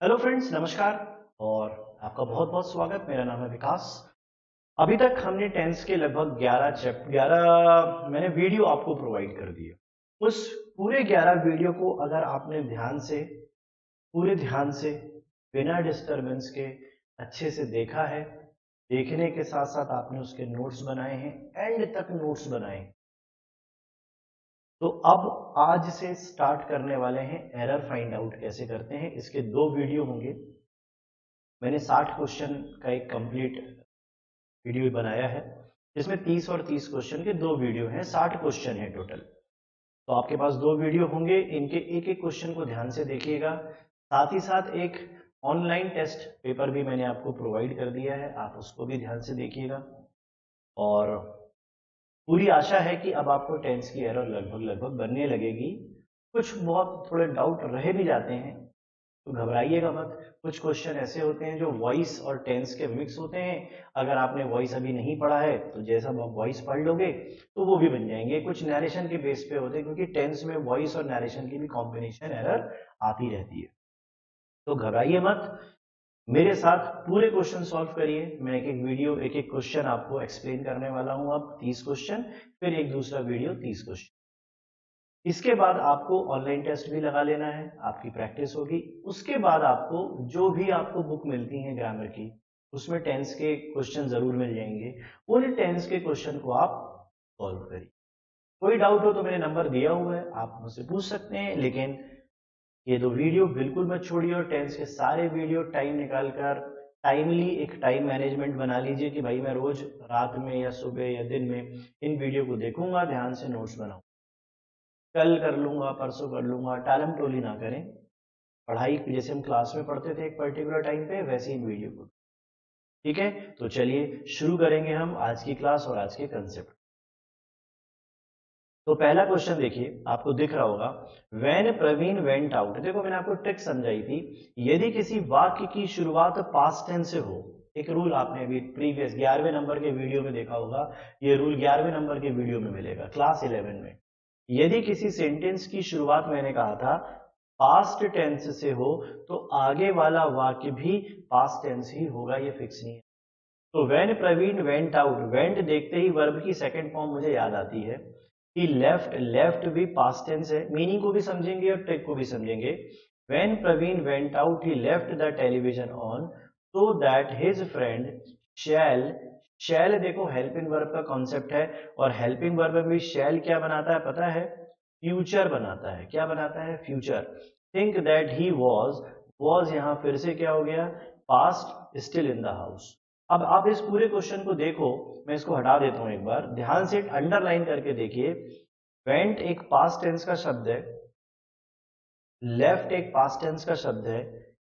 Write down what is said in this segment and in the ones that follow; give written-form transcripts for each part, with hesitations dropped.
Hello friends, नमस्कार और आपका बहुत बहुत स्वागत। मेरा नाम है विकास। अभी तक हमने टेंस के लगभग 11 मैंने वीडियो आपको प्रोवाइड कर दिए। उस पूरे 11 वीडियो को अगर आपने पूरे ध्यान से, बिना डिस्टरबेंस के अच्छे से देखा है, देखने के साथ साथ आपने उसके नोट्स बनाए हैं, एंड तक नोट्स बनाए हैं, तो अब आज से स्टार्ट करने वाले हैं एरर फाइंड आउट कैसे करते हैं। इसके 2 वीडियो होंगे। मैंने 60 क्वेश्चन का एक कंप्लीट वीडियो बनाया है, जिसमें 30 और 30 क्वेश्चन के 2 वीडियो हैं। 60 क्वेश्चन है टोटल। तो आपके पास 2 वीडियो होंगे, इनके एक एक क्वेश्चन को ध्यान से देखिएगा। साथ ही साथ एक ऑनलाइन टेस्ट पेपर भी मैंने आपको प्रोवाइड कर दिया है, आप उसको भी ध्यान से देखिएगा। और पूरी आशा है कि अब आपको टेंस की एरर लगभग लगभग बनने लगेगी। कुछ बहुत थोड़े डाउट रह भी जाते हैं, तो घबराइएगा मत। कुछ क्वेश्चन ऐसे होते हैं जो वॉइस और टेंस के मिक्स होते हैं। अगर आपने वॉइस अभी नहीं पढ़ा है तो जैसा आप वॉइस पढ़ लोगे तो वो भी बन जाएंगे। कुछ नरेशन के बेस पे होते हैं, क्योंकि टेंस में वॉइस और नरेशन की भी कॉम्बिनेशन एरर आती रहती है। तो घबराइए मत, मेरे साथ पूरे क्वेश्चन सॉल्व करिए। मैं एक एक वीडियो, एक एक क्वेश्चन आपको एक्सप्लेन करने वाला हूं। अब 30 क्वेश्चन, फिर एक दूसरा वीडियो 30 क्वेश्चन। इसके बाद आपको ऑनलाइन टेस्ट भी लगा लेना है, आपकी प्रैक्टिस होगी। उसके बाद आपको जो भी आपको बुक मिलती है ग्रामर की, उसमें टेंस के क्वेश्चन जरूर मिल जाएंगे। उन टेंस के क्वेश्चन को आप सॉल्व करिए। कोई डाउट हो तो मैंने नंबर दिया हुआ है, आप मुझसे पूछ सकते हैं। लेकिन ये 2 वीडियो बिल्कुल मत छोड़िए, और टेंस के सारे वीडियो टाइम निकालकर टाइमली एक टाइम मैनेजमेंट बना लीजिए कि भाई मैं रोज रात में या सुबह या दिन में इन वीडियो को देखूंगा, ध्यान से नोट्स बनाऊंगा। कल कर लूंगा, परसों कर लूंगा, टालम टोली ना करें। पढ़ाई जैसे हम क्लास में पढ़ते थे एक पर्टिकुलर टाइम पे, वैसे ही वीडियो को। ठीक है, तो चलिए शुरू करेंगे हम आज की क्लास और आज के कंसेप्ट। तो पहला क्वेश्चन देखिए, आपको दिख रहा होगा, व्हेन प्रवीण वेंट आउट। देखो मैंने आपको ट्रिक समझाई थी। यदि किसी वाक्य की शुरुआत पास्ट टेंस से हो, एक रूल आपने अभी प्रीवियस 11वें नंबर के वीडियो में देखा होगा। ये रूल 11वें नंबर के वीडियो में मिलेगा, क्लास 11 में। यदि किसी सेंटेंस की शुरुआत, मैंने कहा था, पास्ट टेंस से हो, तो आगे वाला वाक्य भी पास्ट टेंस ही होगा, ये फिक्स नहीं है। तो when Praveen went out, went देखते ही वर्ब की सेकंड फॉर्म मुझे याद आती है। ही लेफ्ट, लेफ्ट भी पास्ट टेंस है। मीनिंग को भी समझेंगे और ट्रिक को भी समझेंगे। When Praveen went out he left the television on so that his friend shall. Shall देखो हेल्पिंग वर्ब का कॉन्सेप्ट है, और हेल्पिंग वर्ब में भी शैल क्या बनाता है पता है? फ्यूचर बनाता है। क्या बनाता है? Future. Think that he was यहां फिर से क्या हो गया? Past still in the house. अब आप इस पूरे क्वेश्चन को देखो, मैं इसको हटा देता हूं एक बार, ध्यान से अंडरलाइन करके देखिए। वेंट एक पास्ट टेंस का शब्द है, लेफ्ट एक पास्ट टेंस का शब्द है,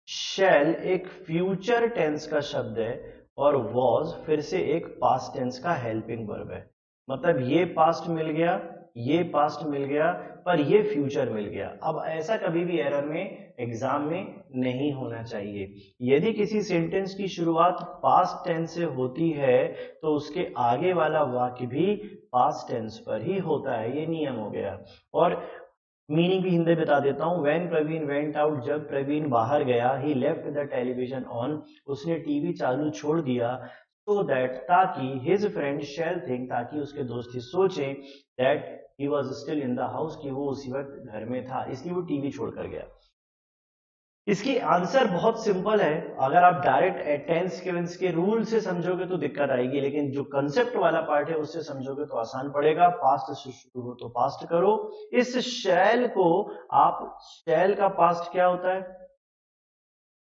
शैल एक फ्यूचर टेंस का शब्द है, और वॉज फिर से एक पास्ट टेंस का हेल्पिंग वर्ब है। मतलब ये पास्ट मिल गया, ये पास्ट मिल गया, पर ये फ्यूचर मिल गया। अब ऐसा कभी भी एरर में, एग्जाम में नहीं होना चाहिए। यदि किसी सेंटेंस की शुरुआत पास्ट टेंस से होती है, तो उसके आगे वाला वाक्य भी पास्ट टेंस पर ही होता है। ये नियम हो गया। और मीनिंग भी हिंदी बता देता हूं। व्हेन प्रवीण वेंट आउट, जब प्रवीण बाहर गया, ही लेफ्ट द टेलीविजन ऑन, उसने टीवी चालू छोड़ दिया, सो दैट ताकि, हिज फ्रेंड शैल थिंक, ताकि उसके दोस्त ही सोचे, that he was still in the house, कि वो उसी वक्त घर में था, इसलिए वो टीवी छोड़कर गया। इसकी आंसर बहुत सिंपल है। अगर आप डायरेक्ट टेंस के रूल से समझोगे तो दिक्कत आएगी, लेकिन जो कंसेप्ट वाला पार्ट है उससे समझोगे तो आसान पड़ेगा। पास्ट से शुरू हो तो पास्ट करो। इस शैल को आप, शैल का पास्ट क्या होता है?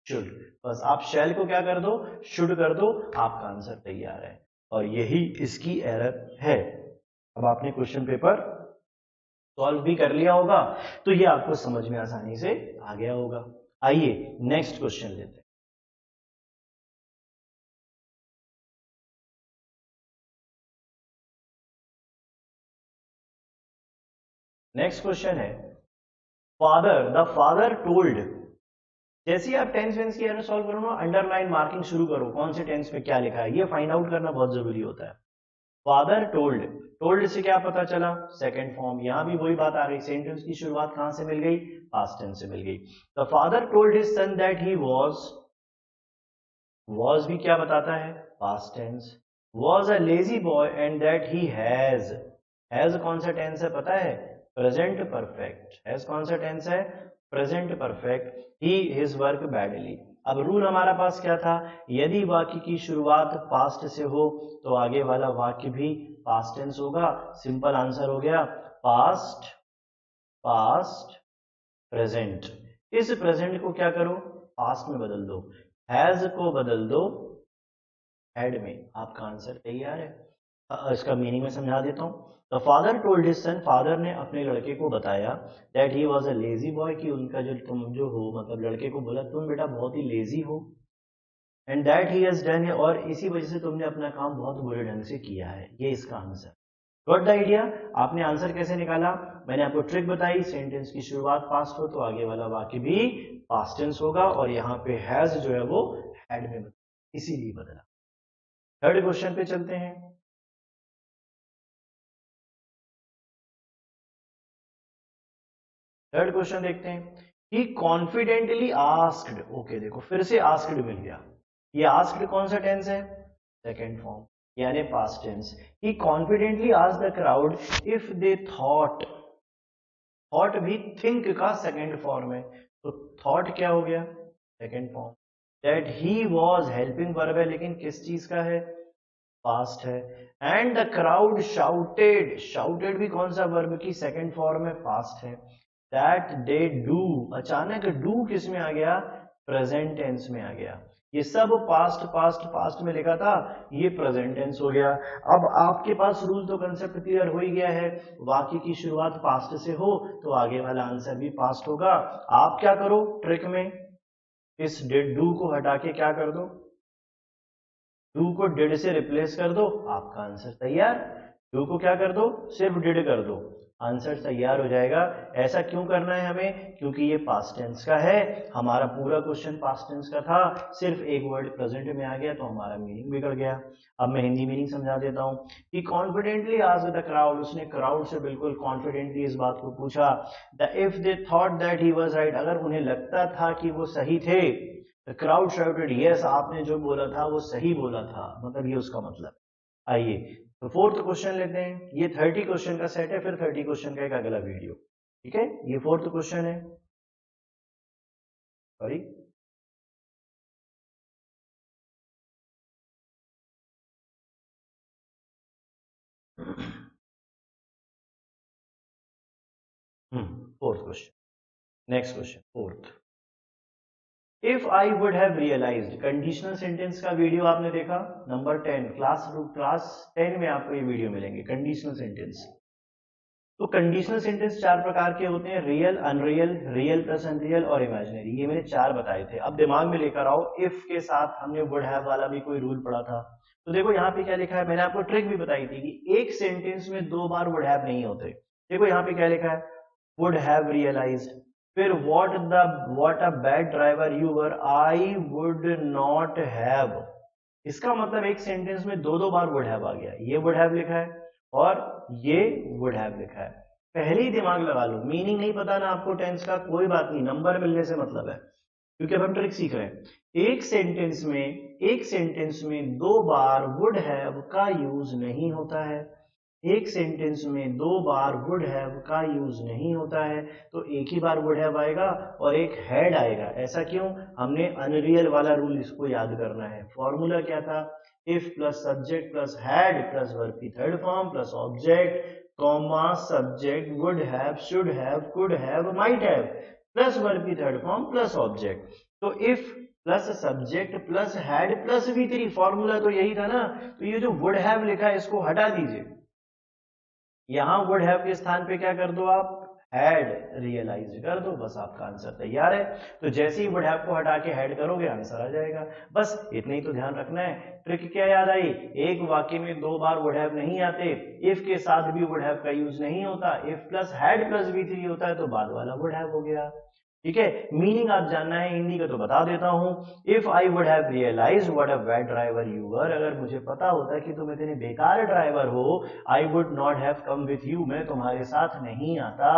शुड। बस आप शैल को क्या कर दो? शुड कर दो, आपका आंसर तैयार है। और यही इसकी एरर है। अब आपने क्वेश्चन पेपर सॉल्व भी कर लिया होगा, तो ये आपको समझ में आसानी से आ गया होगा। आइए नेक्स्ट क्वेश्चन लेते हैं। नेक्स्ट क्वेश्चन है, फादर, द फादर टोल्ड। जैसे ही आप टेंस वेंस की एरर सॉल्व करो ना, अंडरलाइन मार्किंग शुरू करो, कौन से टेंस में क्या लिखा है, ये फाइंड आउट करना बहुत जरूरी होता है। फादर टोल्ड, टोल्ड से क्या पता चला, सेकंड फॉर्म, यहां भी वही बात आ गई, सेंटेंस की शुरुआत कहां से मिल गई, पास्ट टेंस से मिल गई। The father told his son that he was भी क्या बताता है, past tense, was a lazy boy and that he has कौन सा टेंस है पता है, प्रेजेंट परफेक्ट, हैज कौन सा टेंस है, प्रेजेंट परफेक्ट, ही हिज वर्क बैडली। अब रूल हमारा पास क्या था, यदि वाक्य की शुरुआत पास्ट से हो तो आगे वाला वाक्य भी पास्ट टेंस होगा। सिंपल आंसर हो गया पास्ट, पास्ट, प्रेजेंट। इस प्रेजेंट को क्या करो, पास्ट में बदल दो, हैज को बदल दो हैड में, आपका आंसर तैयार है। इसका मीनिंग में समझा देता हूं। The father told his sun, father ने अपने लड़के को बताया, that he was a lazy boy, कि उनका जो तुम जो हो, मतलब लड़के को बोला तुम बेटा बहुत ही लेजी हो, and that he has done, और इसी वजह से तुमने अपना काम बहुत बुरे ढंग से किया है। ये इसका आंसर। Got the idea. आपने आंसर कैसे निकाला, मैंने आपको ट्रिक बताई, सेंटेंस की शुरुआत पास्ट हो तो आगे वाला वाक्य भी पास्ट टेंस होगा, और यहाँ पे हैज जो है वो हैड में इसीलिए बदला। थर्ड क्वेश्चन पे चलते हैं। थर्ड क्वेश्चन देखते हैं। ही कॉन्फिडेंटली आस्क्ड, ओके देखो फिर से आस्क्ड मिल गया, ये आस्क्ड कौन सा टेंस है, सेकेंड फॉर्म यानी past tense. He confidently asked the crowd if they thought, thought भी थिंक का सेकेंड फॉर्म है, तो थॉट क्या हो गया, second form. That he was, helping verb है लेकिन किस चीज का है, पास्ट है। And the crowd shouted, shouted भी कौन सा वर्ब की सेकेंड फॉर्म है, पास्ट है। दैट दे डू, अचानक डू किस में आ गया, प्रेजेंट टेंस में आ गया। ये सब पास्ट पास्ट पास्ट में लिखा था, ये प्रेजेंट टेंस हो गया। अब आपके पास रूल तो कंसेप्ट क्लियर हो ही गया है, वाक्य की शुरुआत पास्ट से हो तो आगे वाला आंसर भी पास्ट होगा। आप क्या करो ट्रिक में, इस डिड डू को हटा के क्या कर दो, डू को डिड से रिप्लेस कर दो, आपका आंसर तैयार। डू को क्या कर दो, सिर्फ डिड कर दो, आंसर तैयार हो जाएगा। ऐसा क्यों करना है हमें, क्योंकि ये पास्ट टेंस का है, हमारा पूरा क्वेश्चन पास्ट टेंस का था, सिर्फ एक वर्ड प्रेजेंट में आ गया तो हमारा मीनिंग बिगड़ गया। अब मैं हिंदी मीनिंग समझा देता हूँ। कि कॉन्फिडेंटली आस्क्ड द क्राउड, उसने क्राउड से बिल्कुल कॉन्फिडेंटली इस बात को पूछा, the if they thought that he was right, अगर उन्हें लगता था कि वो सही थे, द क्राउड शाउटेड यस, आपने जो बोला था वो सही बोला था, मतलब ये उसका मतलब। आइए तो फोर्थ क्वेश्चन लेते हैं, ये 30 क्वेश्चन का सेट है, फिर 30 क्वेश्चन का एक अगला वीडियो, ठीक है। ये फोर्थ क्वेश्चन है, sorry fourth question, next question fourth. If I would have realised, conditional sentence का वीडियो आपने देखा, नंबर 10 क्लास 10 में आपको ये वीडियो मिलेंगे, कंडीशनल सेंटेंस। तो कंडीशनल सेंटेंस चार प्रकार के होते हैं, real, unreal, real plus unreal और इमेजिनरी, ये मैंने चार बताए थे। अब दिमाग में लेकर आओ, इफ के साथ हमने वुड हैव वाला भी कोई रूल पढ़ा था, तो देखो यहाँ पे क्या लिखा है, मैंने आपको ट्रिक भी बताई थी कि एक सेंटेंस में दो बार वुड हैव नहीं होते। देखो यहाँ पे क्या लिखा है, वुड हैव रियलाइज्ड, फिर what a bad driver you were, I would not have. इसका मतलब एक सेंटेंस में दो दो बार वुड हैव आ गया, ये वुड हैव लिखा है और ये वुड हैव लिखा है। पहले ही दिमाग लगा लो, मीनिंग नहीं पता ना आपको टेंस का, कोई बात नहीं, नंबर मिलने से मतलब है, क्योंकि अब हम ट्रिक सीख रहे हैं। एक सेंटेंस में दो बार वुड हैव का यूज नहीं होता है, एक सेंटेंस में दो बार वुड हैव का यूज नहीं होता है, तो एक ही बार वुड हैव आएगा और एक हैड आएगा। ऐसा क्यों, हमने अनरियल वाला रूल इसको याद करना है। फॉर्मूला क्या था, if plus subject plus had plus verb की third form plus object comma subject would have should have could have might have plus verb की थर्ड फॉर्म प्लस ऑब्जेक्ट। तो if plus subject plus had plus V3, formula तो यही था ना। तो ये जो वुड हैव लिखा है इसको हटा दीजिए, यहां वुड हैव के स्थान पे क्या कर दो आप, हैड रियलाइज कर दो, बस आपका आंसर तैयार है। तो जैसे ही वुड हैव को हटा के हैड करोगे आंसर आ जाएगा, बस इतना ही तो ध्यान रखना है। ट्रिक क्या याद आई, एक वाक्य में दो बार वुड हैव नहीं आते, इफ के साथ भी वुड हैव का यूज नहीं होता, if plus had plus V3 होता है तो बाद वाला वुड हैव हो गया। ठीक है, मीनिंग आप जानना है हिंदी का तो बता देता हूं। If I would have realise what a bad driver you were, अगर मुझे पता होता कि तुम इतने बेकार ड्राइवर हो, I would not have come with you, मैं तुम्हारे साथ नहीं आता।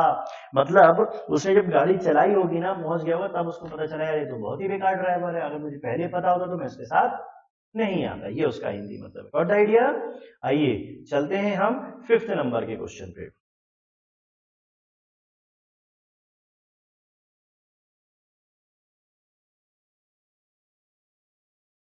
मतलब उसने जब गाड़ी चलाई होगी ना, पहुंच गया होगा, तब उसको पता चला यार ये तो बहुत ही बेकार ड्राइवर है, अगर मुझे पहले पता होता तो मैं इसके साथ नहीं आता। ये उसका हिंदी मतलब है। Got the idea? आइए चलते हैं हम 5th नंबर के क्वेश्चन पे।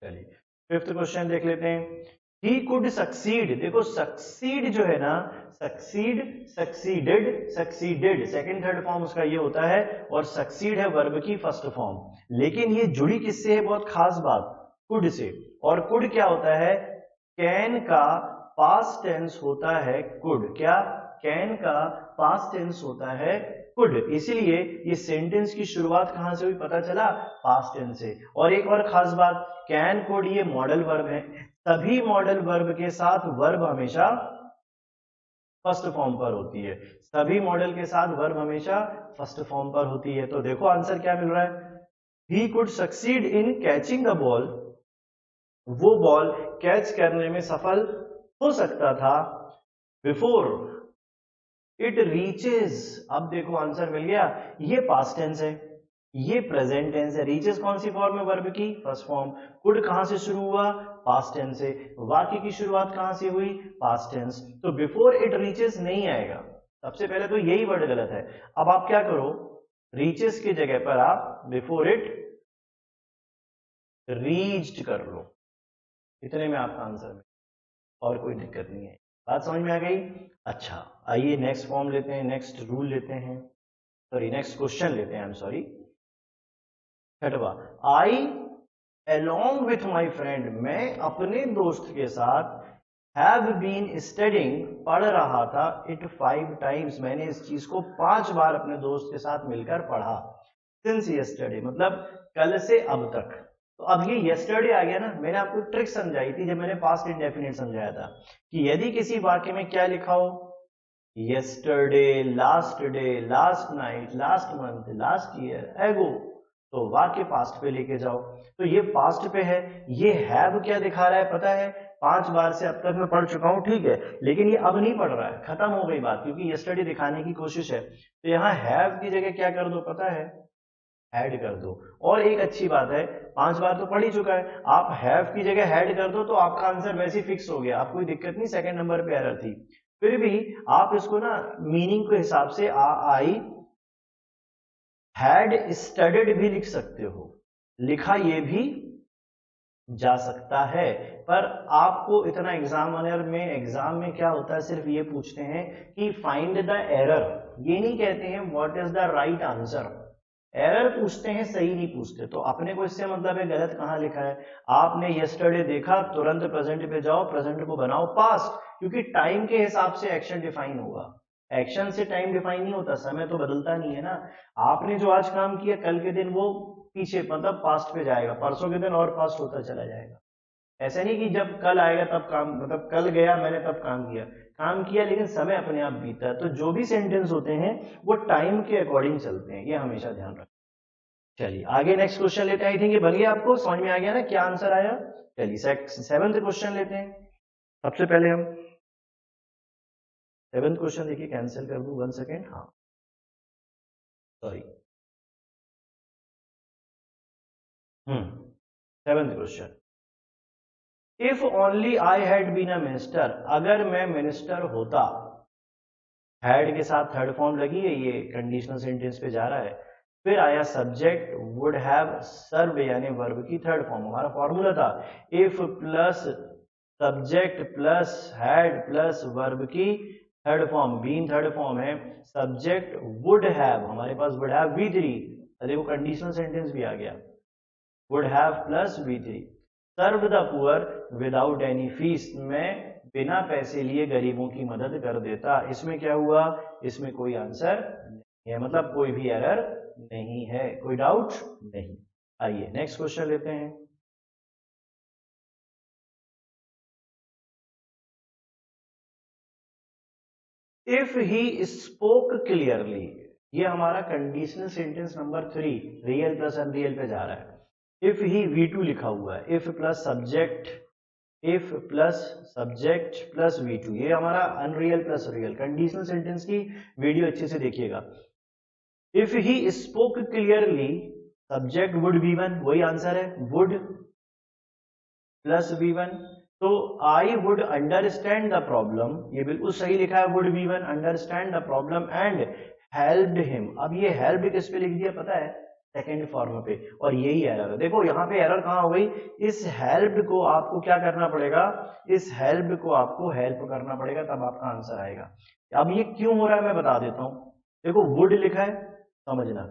चलिए 5th क्वेश्चन देख लेते हैं। ही कुड सक्सीड, देखो सक्सीड जो है ना, succeed, succeeded, succeeded second third form उसका ये होता है, और सक्सीड है वर्ब की फर्स्ट फॉर्म। लेकिन ये जुड़ी किससे है, बहुत खास बात, कुड से। और कुड क्या होता है, कैन का पास्ट टेंस होता है कुड। क्या? कैन का पास्ट टेंस होता है कुड। इसीलिए ये सेंटेंस की शुरुआत कहां से हुई पता चला, पास्ट टेंस से। और एक और खास बात, कैन कुड ये मॉडल वर्ब है, सभी मॉडल वर्ब के साथ वर्ब हमेशा फर्स्ट फॉर्म पर होती है। सभी मॉडल के साथ वर्ब हमेशा फर्स्ट फॉर्म पर होती है। तो देखो आंसर क्या मिल रहा है, he could succeed in catching the ball, वो बॉल कैच करने में सफल हो सकता था, बिफोर इट रीचेज। अब देखो आंसर मिल गया, ये पास्ट टेंस है, ये प्रेजेंट टेंस है। रीचेस कौन सी फॉर्म है, वर्ब की फर्स्ट फॉर्म। कुड कहां से शुरू हुआ, पास्ट टेंस से। वाक्य की शुरुआत कहां से हुई, पास्ट टेंस। तो बिफोर इट रीचेस नहीं आएगा, सबसे पहले तो यही वर्ड गलत है। अब आप क्या करो, रीचेस की जगह पर आप बिफोर इट रीच्ड कर लो, इतने में आपका आंसर में, और कोई दिक्कत नहीं है। बात समझ में आ गई? अच्छा आइए नेक्स्ट फॉर्म लेते हैं, नेक्स्ट रूल लेते हैं, सॉरी नेक्स्ट क्वेश्चन लेते हैं, आई एम सॉरी। छठवा, आई along with my friend, मैं अपने दोस्त के साथ have been studying, पढ़ रहा था, it 5 times, मैंने इस चीज को 5 बार अपने दोस्त के साथ मिलकर पढ़ा। since yesterday मतलब कल से अब तक। तो अब ये yesterday आ गया ना, मैंने आपको ट्रिक समझाई थी जब मैंने पास्ट इंडेफिनिट समझाया था, कि यदि किसी वाक्य में क्या लिखा हो, yesterday, last day, last night, last month, last year, ago, तो वाक्य पास्ट पे लेके जाओ। तो ये पास्ट पे है, ये हैव क्या दिखा रहा है पता है, 5 बार से अब तक मैं पढ़ चुका हूं, ठीक है, लेकिन ये अब नहीं पढ़ रहा है, खत्म हो गई बात, क्योंकि यस्टरडे दिखाने की कोशिश है। तो यहाँ हैव की जगह क्या कर दो पता है, हैड कर दो। और एक अच्छी बात है, 5 बार तो पढ़ ही चुका है, आप हैव की जगह हैड कर दो तो आपका आंसर वैसे ही फिक्स हो गया, आप कोई दिक्कत नहीं, सेकंड नंबर पे एरर थी। फिर भी आप इसको ना मीनिंग के हिसाब से आई हैड स्टडीड भी लिख सकते हो, लिखा ये भी जा सकता है। पर आपको इतना एग्जाम में क्या होता है, सिर्फ ये पूछते हैं कि फाइंड द एरर, ये नहीं कहते हैं what is the right answer. Error पूछते हैं, सही नहीं पूछते। तो अपने को इससे मतलब है गलत कहां लिखा है। आपने यस्टरडे देखा, तुरंत प्रेजेंट पे जाओ, प्रेजेंट को बनाओ पास्ट, क्योंकि टाइम के हिसाब से एक्शन डिफाइन होगा, एक्शन से टाइम डिफाइन नहीं होता, समय तो बदलता नहीं है ना। आपने जो आज काम किया, कल के दिन वो पीछे मतलब पास्ट पे जाएगा, परसों के दिन और पास्ट होता चला जाएगा। ऐसा नहीं कि जब कल आएगा तब काम, मतलब कल गया मैंने तब काम किया लेकिन समय अपने आप बीता है। तो जो भी सेंटेंस होते हैं वो टाइम के अकॉर्डिंग चलते हैं, ये हमेशा ध्यान रखें। चलिए आगे नेक्स्ट क्वेश्चन लेते हैं। आई थिंक ये बन गया, आपको समझ में आ गया ना क्या आंसर आया। चलिए 7th क्वेश्चन लेते हैं। सबसे पहले हम 7th क्वेश्चन देखिए, कैंसिल कर दूं 1 सेकेंड, हाँ sorry. 7th question, if only I had been a minister, अगर मैं मिनिस्टर होता, हैड के साथ थर्ड फॉर्म लगी है, ये कंडीशनल सेंटेंस पे जा रहा है। फिर आया सब्जेक्ट वुड हैव सर्व, यानी वर्ब की थर्ड फॉर्म। हमारा फॉर्मूला था if plus subject plus had plus verb की third form, been third form है, सब्जेक्ट वुड हैव, हमारे पास वुड हैव V3, देखो कंडीशनल सेंटेंस भी आ गया, would have plus V3, serve the poor without any fees, मैं बिना पैसे लिए गरीबों की मदद कर देता। इसमें क्या हुआ, इसमें कोई आंसर नहीं है, मतलब कोई भी एरर नहीं है, कोई डाउट नहीं। आइए नेक्स्ट क्वेश्चन लेते हैं। इफ ही स्पोक क्लियरली, ये हमारा conditional sentence number 3 real plus unreal पे जा रहा है। इफ ही V2 लिखा हुआ है, if plus subject plus V2, ये हमारा unreal plus real. Conditional sentence की वीडियो अच्छे से देखिएगा। If he spoke clearly, subject would V1, वही आंसर है, वुड प्लस V1। तो I would understand the problem, ये बिल्कुल सही लिखा है, would V1 understand the problem and helped him. अब ये हेल्प किस पे लिख दिया पता है? सेकेंड फॉर्म पे, और यही एरर है। देखो यहाँ पे एरर कहाँ हो गई, इस हेल्प को आपको क्या करना पड़ेगा, इस हेल्प को आपको हेल्प करना पड़ेगा, तब आपका आंसर आएगा। अब ये क्यों हो रहा है मैं बता देता हूं। देखो वुड लिखा है, समझना,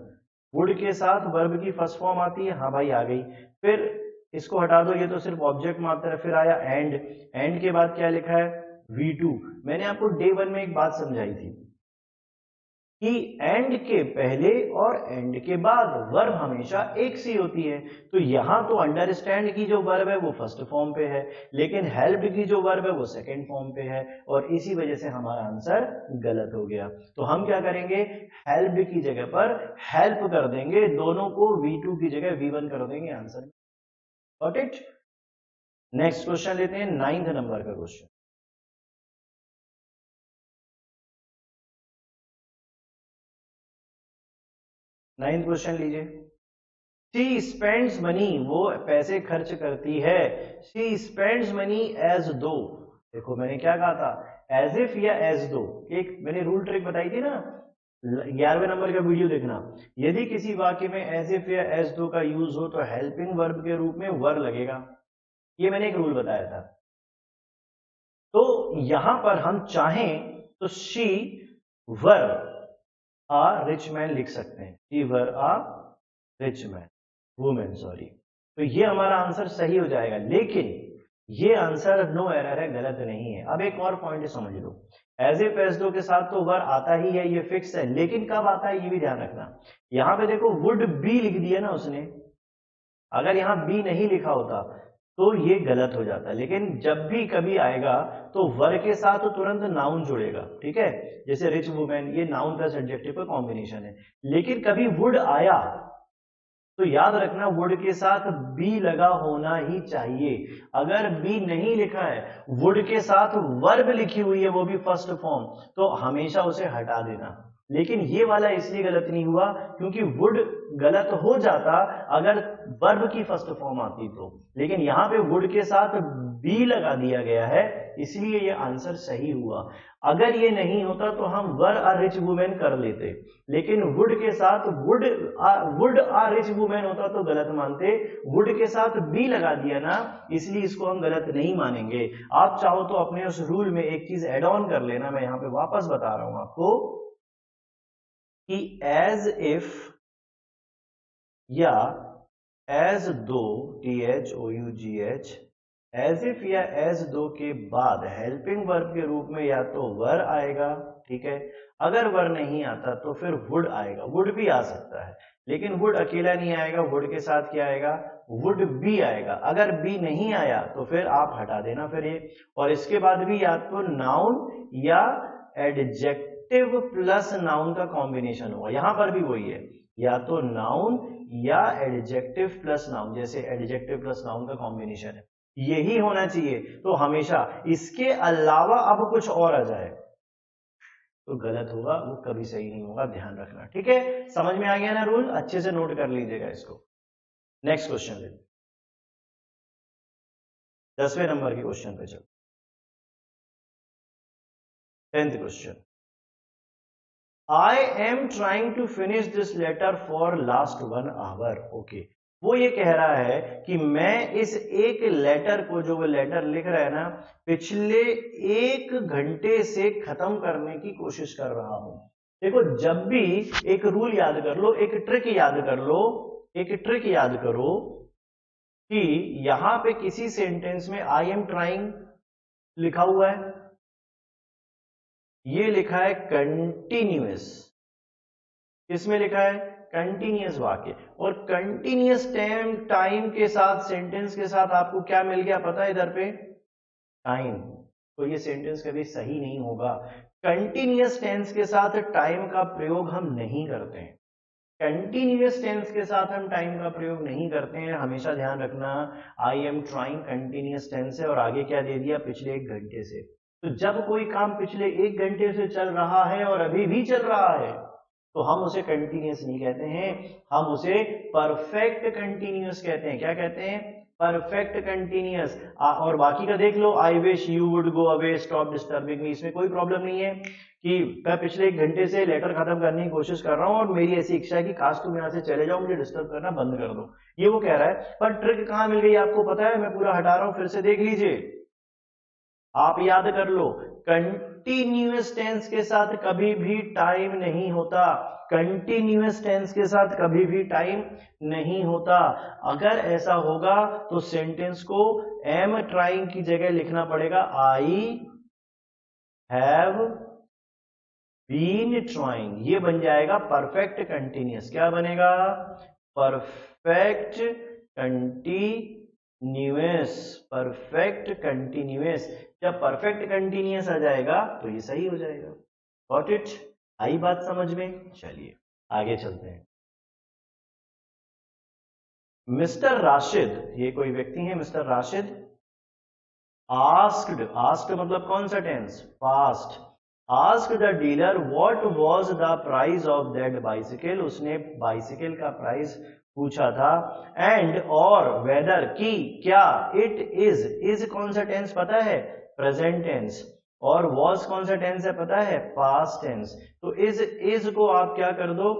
वुड के साथ वर्ब की फर्स्ट फॉर्म आती है, हाँ भाई आ गई। फिर इसको हटा दो, ये तो सिर्फ ऑब्जेक्ट मात्र है। फिर आया एंड के बाद क्या लिखा है, V2। मैंने आपको डे 1 में एक बात समझाई थी कि एंड के पहले और एंड के बाद वर्ब हमेशा एक सी होती है। तो यहां तो अंडरस्टैंड की जो वर्ब है वो फर्स्ट फॉर्म पे है, लेकिन हेल्प की जो वर्ब है वो सेकंड फॉर्म पे है, और इसी वजह से हमारा आंसर गलत हो गया। तो हम क्या करेंगे, हेल्प की जगह पर हेल्प कर देंगे, दोनों को V2 की जगह V1 कर देंगे, answer. Got it? Next question लेते हैं, 9th नंबर का क्वेश्चन। 9th क्वेश्चन लीजिए। शी स्पेंड्स मनी, वो पैसे खर्च करती है। शी स्पेंड्स मनी एज दो, देखो मैंने क्या कहा था, एज इफ या एज दो। एक मैंने रूल ट्रिक बताई थी ना, 11वें नंबर का वीडियो देखना। यदि किसी वाक्य में एज इफ या एज दो का यूज हो तो हेल्पिंग वर्ब के रूप में वर लगेगा, ये मैंने एक रूल बताया था। तो यहां पर हम चाहें तो she were a rich man लिख सकते हैं, she were a rich man, women sorry. तो ये हमारा आंसर सही हो जाएगा, लेकिन ये आंसर नो एरर है, गलत नहीं है। अब एक और पॉइंट समझ लो, एज इफ एज दो के साथ तो वर आता ही है, ये फिक्स है, लेकिन कब आता है ये भी ध्यान रखना। यहां पे देखो वुड बी लिख दिया ना उसने, अगर यहां बी नहीं लिखा होता तो ये गलत हो जाता, लेकिन जब भी कभी आएगा तो वर के साथ तो तुरंत नाउन जुड़ेगा, ठीक है। जैसे रिच वुमेन, ये नाउन प्लस एडजेक्टिव का कॉम्बिनेशन है। लेकिन कभी वुड आया तो याद रखना वुड के साथ बी लगा होना ही चाहिए। अगर बी नहीं लिखा है, वुड के साथ वर्ब लिखी हुई है, वो भी फर्स्ट फॉर्म, तो हमेशा उसे हटा देना। लेकिन ये वाला इसलिए गलत नहीं हुआ क्योंकि वुड गलत हो जाता अगर वर्ब की फर्स्ट फॉर्म आती तो, लेकिन यहां पे वुड के साथ बी लगा दिया गया है, इसलिए ये आंसर सही हुआ। अगर ये नहीं होता तो हम वर आ रिच वुमेन कर लेते, लेकिन वुड के साथ वुड आ रिच वुमेन होता तो गलत मानते। वुड के साथ बी लगा दिया ना, इसलिए इसको हम गलत नहीं मानेंगे। आप चाहो तो अपने उस रूल में एक चीज एड ऑन कर लेना, मैं यहां पे वापस बता रहा हूं आपको कि एज इफ या एज दो, THOUGH, एज इफ या एज दो के बाद हेल्पिंग वर्ब के रूप में या तो वर आएगा, ठीक है। अगर वर नहीं आता तो फिर वुड आएगा, वुड भी आ सकता है, लेकिन वुड अकेला नहीं आएगा, वुड के साथ क्या आएगा, वुड बी आएगा। अगर बी नहीं आया तो फिर आप हटा देना फिर ये, और इसके बाद भी या तो नाउन या एडजेक्टिव प्लस नाउन का कॉम्बिनेशन होगा। यहां पर भी वही है, या तो नाउन या एडजेक्टिव प्लस नाउन, जैसे एडजेक्टिव प्लस नाउन का कॉम्बिनेशन है, यही होना चाहिए। तो हमेशा इसके अलावा अब कुछ और आ जाए तो गलत होगा, वो कभी सही नहीं होगा, ध्यान रखना, ठीक है। समझ में आ गया ना रूल, अच्छे से नोट कर लीजिएगा इसको। नेक्स्ट क्वेश्चन लेते, 10वें नंबर के क्वेश्चन पे चलो। 10th question, I am trying to finish this letter for last 1 hour. Okay, वो ये कह रहा है कि मैं इस एक लेटर को, जो वो लेटर लिख रहा है ना, पिछले 1 घंटे से खत्म करने की कोशिश कर रहा हूं। देखो जब भी एक रूल याद कर लो, एक ट्रिक याद कर लो, एक ट्रिक याद करो कि यहां पे किसी सेंटेंस में आई एम ट्राइंग लिखा हुआ है, ये लिखा है कंटिन्यूअस, किसमें लिखा है, कंटिन्यूअस वाक्य, और कंटिन्यूअस टाइम के साथ, सेंटेंस के साथ आपको क्या मिल गया पता है इधर पे, टाइम। तो ये सेंटेंस कभी सही नहीं होगा, कंटिन्यूअस टेंस के साथ टाइम का प्रयोग हम नहीं करते हैं। कंटिन्यूअस टेंस के साथ हम टाइम का प्रयोग नहीं करते हैं, हमेशा ध्यान रखना। I am trying continuous tense है और आगे क्या दे दिया, पिछले 1 घंटे से। तो जब कोई काम पिछले 1 घंटे से चल रहा है और अभी भी चल रहा है तो हम उसे कंटिन्यूअस नहीं कहते हैं, हम उसे परफेक्ट कंटिन्यूअस कहते हैं। क्या कहते हैं, परफेक्ट कंटिन्यूअस। और बाकी का देख लो, I wish you would go away, stop disturbing me, इसमें कोई प्रॉब्लम नहीं है कि मैं पिछले 1 घंटे से लेटर खत्म करने की कोशिश कर रहा हूं और मेरी ऐसी इच्छा है कि काश तुम यहां से चले जाओ, मुझे डिस्टर्ब करना बंद कर दो, ये वो कह रहा है। पर ट्रिक कहां मिल गई आपको पता है, मैं पूरा हटा रहा हूं, फिर से देख लीजिए, आप याद कर लो। कंटिन्यूअस टेंस के साथ कभी भी टाइम नहीं होता, कंटिन्यूअस टेंस के साथ कभी भी टाइम नहीं होता। अगर ऐसा होगा तो सेंटेंस को एम ट्राइंग की जगह लिखना पड़ेगा आई हैव बीन ट्राइंग, ये बन जाएगा परफेक्ट कंटिन्यूअस। क्या बनेगा, परफेक्ट कंटिन्यूअस, परफेक्ट कंटिन्यूअस। जब परफेक्ट कंटिन्यूअस आ जाएगा तो ये सही हो जाएगा। गॉट इट, आई बात समझ में। चलिए आगे चलते हैं। मिस्टर राशिद, ये कोई व्यक्ति है मिस्टर राशिद, आस्क्ड, आस्क्ड मतलब कौन सा tense, past. Asked the dealer what was the price of that bicycle, उसने बाइसिकल का प्राइस पूछा था। एंड और वेदर की क्या, इट इज, इज कौन सा टेंस पता है, प्रेजेंट टेंस। और वॉज कौन सा टेंस है पता है, पास्ट टेंस। तो इज को आप क्या कर दो,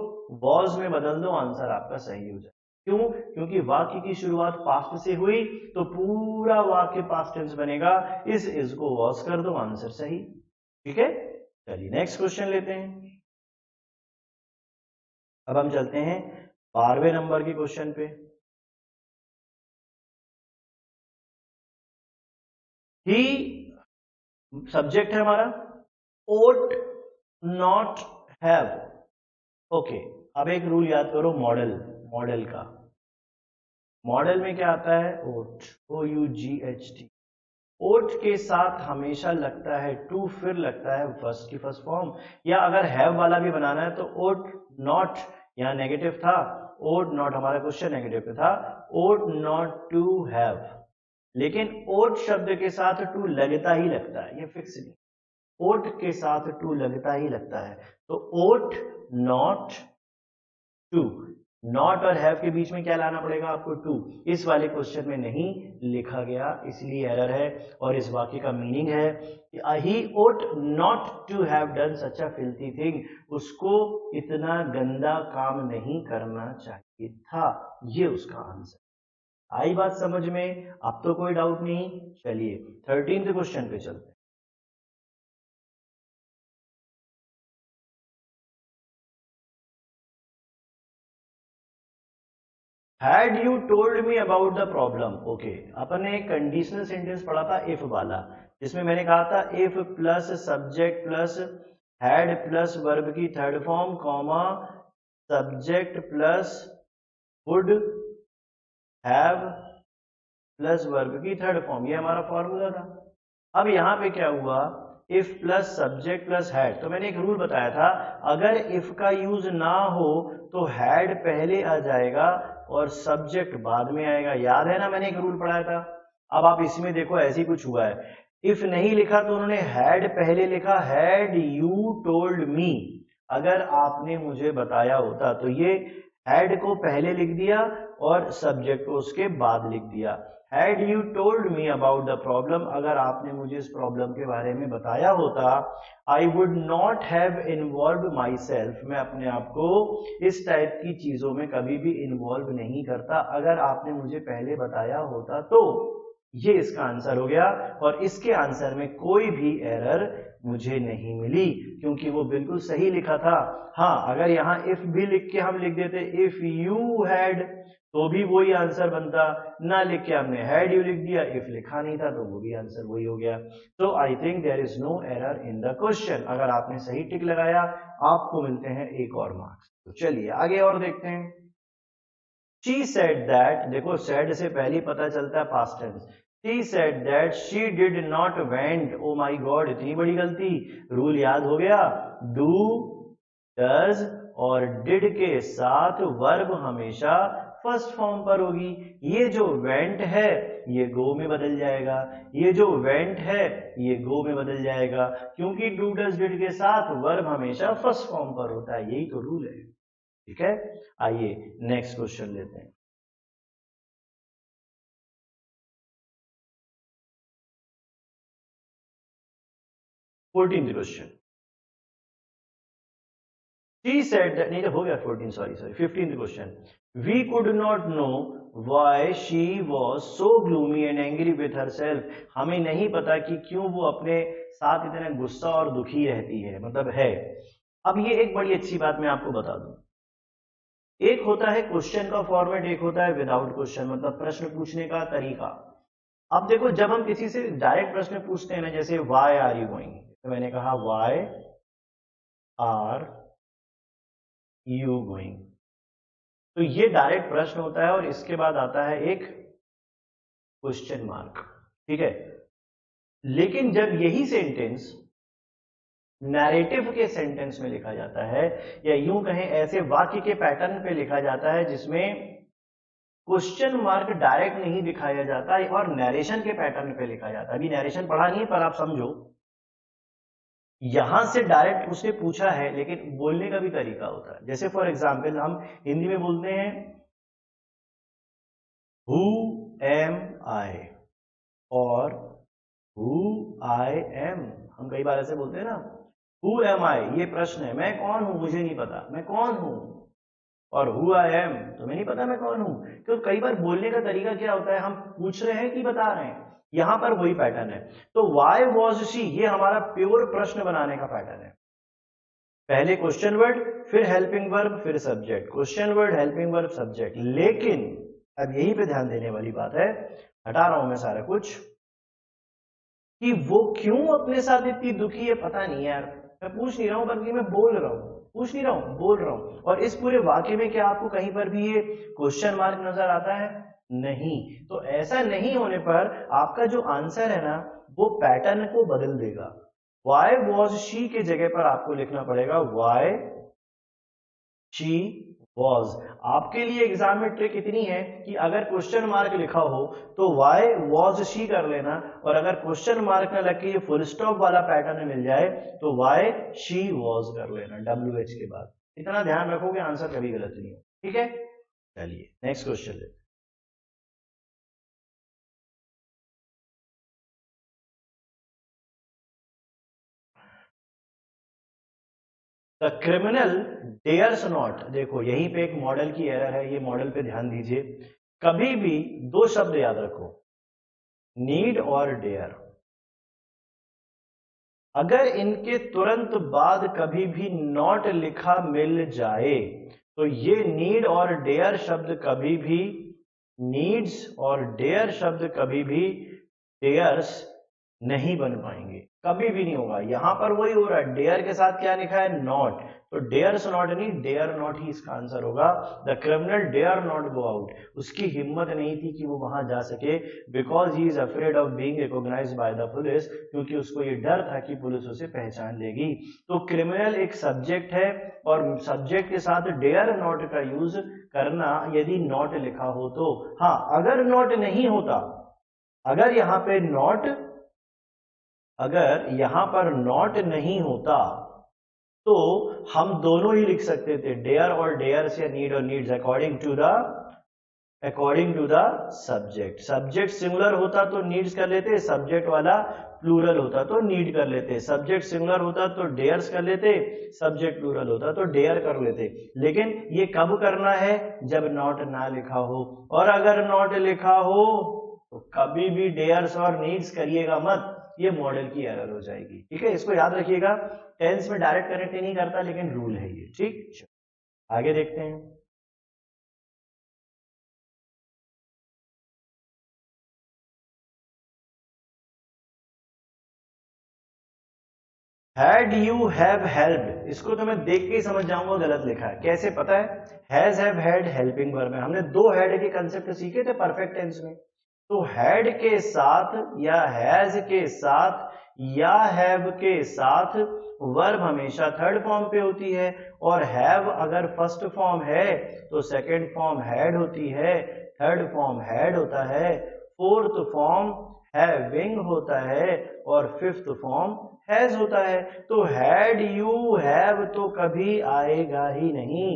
वॉज में बदल दो, आंसर आपका सही हो जाए। क्यों, क्योंकि वाक्य की शुरुआत पास्ट से हुई तो पूरा वाक्य पास्ट टेंस बनेगा। इज को वॉज कर दो, आंसर सही। ठीक है, चलिए नेक्स्ट क्वेश्चन लेते हैं। अब हम चलते हैं 12वें नंबर के क्वेश्चन पे। ही सब्जेक्ट है हमारा, ओट नॉट हैव। ओके, अब एक रूल याद करो, मॉडल, मॉडल का, मॉडल में क्या आता है, ओट, OUGHT। ओट के साथ हमेशा लगता है टू, फिर लगता है फर्स्ट की फर्स्ट फॉर्म। या अगर हैव वाला भी बनाना है तो ओट नॉट, यहां नेगेटिव था, ओट नॉट, हमारा क्वेश्चन नेगेटिव पे था, ओट नॉट टू हैव। लेकिन ओट शब्द के साथ टू लगता ही लगता है, ये फिक्स नहीं, ओट के साथ टू लगता ही लगता है। तो ओट नॉट टू, नॉट और हैव के बीच में क्या लाना पड़ेगा आपको, टू। इस वाले क्वेश्चन में नहीं लिखा गया, इसलिए एरर है। और इस वाक्य का मीनिंग है कि he ought not to have done such a filthy thing, उसको इतना गंदा काम नहीं करना चाहिए था, ये उसका आंसर। आई बात समझ में, अब तो कोई डाउट नहीं। चलिए 13th क्वेश्चन पे चलते हैं। Had you told me about the problem, okay, अपन ने एक कंडीशनल सेंटेंस पढ़ा था इफ वाला, जिसमें मैंने कहा था if plus subject plus had plus verb की third form comma subject plus would have plus verb की थर्ड फॉर्म, ये हमारा फॉर्मूला था। अब यहां पे क्या हुआ, if plus subject plus had, तो मैंने एक रूल बताया था, अगर इफ का यूज ना हो तो हैड पहले आ जाएगा और सब्जेक्ट बाद में आएगा। याद है ना, मैंने एक रूल पढ़ाया था। अब आप इसमें देखो ऐसी कुछ हुआ है, इफ नहीं लिखा तो उन्होंने हैड पहले लिखा, हैड यू टोल्ड मी, अगर आपने मुझे बताया होता, तो ये हैड को पहले लिख दिया और सब्जेक्ट को उसके बाद लिख दिया। Had you told me about the problem, अगर आपने मुझे इस प्रॉब्लम के बारे में बताया होता, I would not have involve my self, मैं अपने आप को इस टाइप की चीजों में कभी भी इन्वॉल्व नहीं करता, अगर आपने मुझे पहले बताया होता तो। ये इसका आंसर हो गया, और इसके आंसर में कोई भी एरर मुझे नहीं मिली, क्योंकि वो बिल्कुल सही लिखा था। हाँ, अगर यहाँ इफ भी लिख के हम लिख देते इफ यू हैड, तो भी वही आंसर बनता, ना लिख के हमने हैड यू लिख दिया, इफ लिखा नहीं था तो वो भी आंसर वही हो गया। तो I think there is no error in the question. अगर आपने सही टिक लगाया आपको मिलते हैं एक और मार्क्स। तो चलिए आगे और देखते हैं। शी सेड दैट, देखो सेड से पहले पता चलता है past tense, she said that she did not went. Oh my God, इतनी बड़ी गलती। रूल याद हो गया, डू, डज और डिड के साथ वर्ब हमेशा फर्स्ट फॉर्म पर होगी। ये जो वेंट है ये गो में बदल जाएगा, ये जो वेंट है ये गो में बदल जाएगा, क्योंकि डू डज डिड के साथ वर्ब हमेशा फर्स्ट फॉर्म पर होता है। यही तो रूल है, ठीक है। आइए नेक्स्ट क्वेश्चन लेते हैं। Fourteen question. She said that, नहीं तो हो गया 14, sorry 15th question. We could not know why she was so gloomy and angry with herself। हमें नहीं पता कि क्यों वो अपने साथ इतना गुस्सा और दुखी रहती है, मतलब है। अब ये एक बड़ी अच्छी बात मैं आपको बता दूं, एक होता है क्वेश्चन का फॉर्मेट, एक होता है विदाउट क्वेश्चन, मतलब प्रश्न पूछने का तरीका। अब देखो, जब हम किसी से डायरेक्ट प्रश्न पूछते हैं ना, जैसे वाई आर यू गोइंग, तो मैंने कहा वाई आर यू गोइंग, तो ये डायरेक्ट प्रश्न होता है और इसके बाद आता है एक क्वेश्चन मार्क, ठीक है। लेकिन जब यही सेंटेंस नैरेटिव के सेंटेंस में लिखा जाता है, या यूं कहें ऐसे वाक्य के पैटर्न पे लिखा जाता है जिसमें क्वेश्चन मार्क डायरेक्ट नहीं दिखाया जाता और नैरेशन के पैटर्न पे लिखा जाता है। अभी नैरेशन पढ़ा नहीं है पर आप समझो, यहां से डायरेक्ट उसने पूछा है लेकिन बोलने का भी तरीका होता है। जैसे फॉर एग्जाम्पल हम हिंदी में बोलते हैं हु एम आई और हु आई एम, हम कई बार ऐसे बोलते हैं ना, हु एम आई ये प्रश्न है, मैं कौन हूं, मुझे नहीं पता मैं कौन हूं, और हु आई एम तुम्हें नहीं पता मैं कौन हूं। तो कई बार बोलने का तरीका क्या होता है, हम पूछ रहे हैं कि बता रहे हैं, यहां पर वही पैटर्न है। तो वाई वॉज शी ये हमारा प्योर प्रश्न बनाने का पैटर्न है। पहले क्वेश्चन वर्ड, फिर हेल्पिंग वर्ब, फिर subject, question word helping verb subject. लेकिन अब यहीं पे ध्यान देने वाली बात है, हटा रहा हूं मैं सारा कुछ, कि वो क्यों अपने साथ इतनी दुखी है पता नहीं यार, मैं पूछ नहीं रहा हूं बल्कि मैं बोल रहा हूं, पूछ नहीं रहा हूं बोल रहा हूं। और इस पूरे वाक्य में क्या आपको कहीं पर भी ये क्वेश्चन मार्क नजर आता है? नहीं। तो ऐसा नहीं होने पर आपका जो आंसर है ना वो पैटर्न को बदल देगा। वाई वॉज शी के जगह पर आपको लिखना पड़ेगा वाई शी वॉज। आपके लिए एग्जाम में ट्रिक इतनी है कि अगर क्वेश्चन मार्क लिखा हो तो वाई वॉज शी कर लेना, और अगर क्वेश्चन मार्क न लग के ये फुल स्टॉप वाला पैटर्न मिल जाए तो वाई शी वॉज कर लेना WH के बाद। इतना ध्यान रखोगे आंसर कभी गलत नहीं हो, ठीक है। चलिए नेक्स्ट क्वेश्चन लेते हैं। द क्रिमिनल डेयर्स नॉट, देखो यहीं पे एक मॉडल की एरर है, ये मॉडल पे ध्यान दीजिए। कभी भी दो शब्द याद रखो, नीड और डेयर, अगर इनके तुरंत बाद कभी भी नॉट लिखा मिल जाए तो ये नीड और डेयर शब्द कभी भी, नीड्स और डेयर शब्द कभी भी डेयर्स नहीं बन पाएंगे, कभी भी नहीं होगा। यहां पर वही हो रहा है, डेयर के साथ क्या लिखा है नॉट, तो डेयर्स नॉट नहीं डेयर नॉट ही इसका आंसर होगा। The criminal dare not go out, उसकी हिम्मत नहीं थी कि वो वहां जा सके, because he is afraid of being recognised by the police, क्योंकि उसको ये डर था कि पुलिस उसे पहचान लेगी। तो क्रिमिनल एक सब्जेक्ट है और सब्जेक्ट के साथ डेयर नॉट का यूज करना यदि नॉट लिखा हो तो। हाँ, अगर नॉट नहीं होता, अगर यहां पे नॉट, अगर यहां पर नॉट नहीं होता तो हम दोनों ही लिख सकते थे, डेयर और डेयर्स या नीड और needs, according to the subject. Subject singular होता तो नीड्स कर लेते, सब्जेक्ट वाला प्लूरल होता तो नीड कर लेते, सब्जेक्ट सिंगुलर होता तो डेयर्स कर लेते, सब्जेक्ट प्लूरल होता तो डेयर कर लेते। लेकिन ये कब करना है? जब नॉट ना लिखा हो, और अगर नॉट लिखा हो तो कभी भी डेयर्स और नीड्स करिएगा मत, ये मॉडल की एरर हो जाएगी, ठीक है। इसको याद रखिएगा, टेंस में डायरेक्ट कनेक्ट नहीं करता लेकिन रूल है ये, ठीक। आगे देखते हैं। हैड यू हैव हेल्प्ड, इसको तो मैं देख के ही समझ जाऊंगा गलत लिखा है। कैसे पता है? Has have had helping verb में हमने दो हैड के कंसेप्ट सीखे थे परफेक्ट टेंस में। तो हैड के साथ या हैज के साथ या हैव के साथ वर्ब हमेशा थर्ड फॉर्म पे होती है, और हैव अगर फर्स्ट फॉर्म है तो सेकंड फॉर्म हैड होती है, थर्ड फॉर्म हैड होता है, फोर्थ फॉर्म हैविंग होता है, और फिफ्थ फॉर्म हैज होता है। तो हैड यू हैव तो कभी आएगा ही नहीं,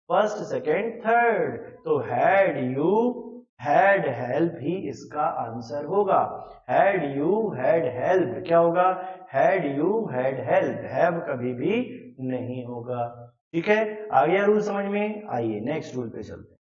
फर्स्ट सेकंड थर्ड, तो हैड यू हैड हेल्प ही इसका आंसर होगा। हैड यू हैड हेल्प क्या होगा, had you had help, have कभी भी नहीं होगा। ठीक है, आ गया रूल समझ में? आइए नेक्स्ट रूल पे चलते हैं।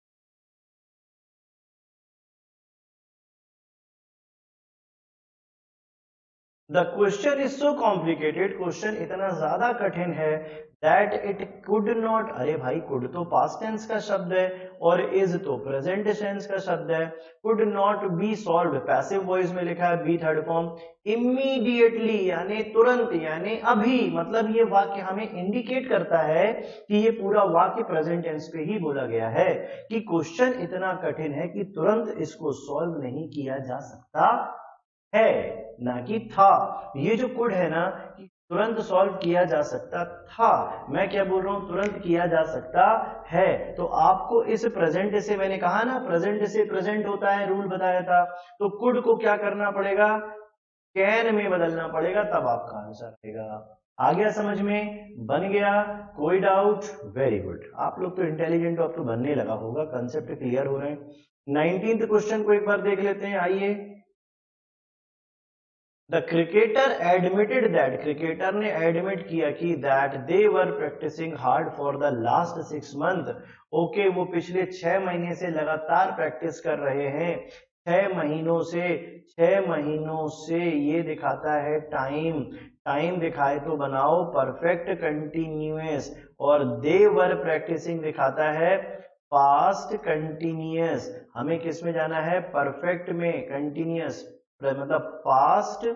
The question is so complicated, question इतना ज्यादा कठिन है दैट इट कुड नॉट, अरे भाई कुड तो पास्ट टेंस का शब्द है और इज तो प्रेजेंट टेंस का शब्द है, could not be solve passive voice में लिखा है बी थर्ड फॉर्म, इमीडिएटली यानी तुरंत यानी अभी, मतलब ये वाक्य हमें इंडिकेट करता है कि ये पूरा वाक्य प्रेजेंट टेंस पे ही बोला गया है, कि क्वेश्चन इतना कठिन है कि तुरंत इसको सॉल्व नहीं किया जा सकता है, ना कि था। ये जो कुड है ना कि तुरंत सॉल्व किया जा सकता था, मैं क्या बोल रहा हूं, तुरंत किया जा सकता है। तो आपको इस प्रेजेंट से, मैंने कहा ना प्रेजेंट से प्रेजेंट होता है, रूल बताया था, तो कुड को क्या करना पड़ेगा, कैन में बदलना पड़ेगा, तब आपका आंसर आएगा। आ गया समझ में? बन गया? कोई डाउट? वेरी गुड, आप लोग तो इंटेलिजेंट हो, अब तो बनने लगा होगा, कंसेप्ट क्लियर हो रहे हैं। 19th क्वेश्चन को एक बार देख लेते हैं, आइए। The cricketer admitted that, cricketer ने एडमिट किया कि that they were practising hard for the last 6 month, okay वो पिछले 6 महीने से लगातार प्रैक्टिस कर रहे हैं, 6 महीनों से, 6 महीनों से ये दिखाता है टाइम, टाइम दिखाए तो बनाओ परफेक्ट कंटिन्यूअस, और दे वर प्रैक्टिसिंग दिखाता है पास्ट कंटिन्यूअस, हमें किस में जाना है, परफेक्ट में, कंटिन्यूअस मतलब पास्ट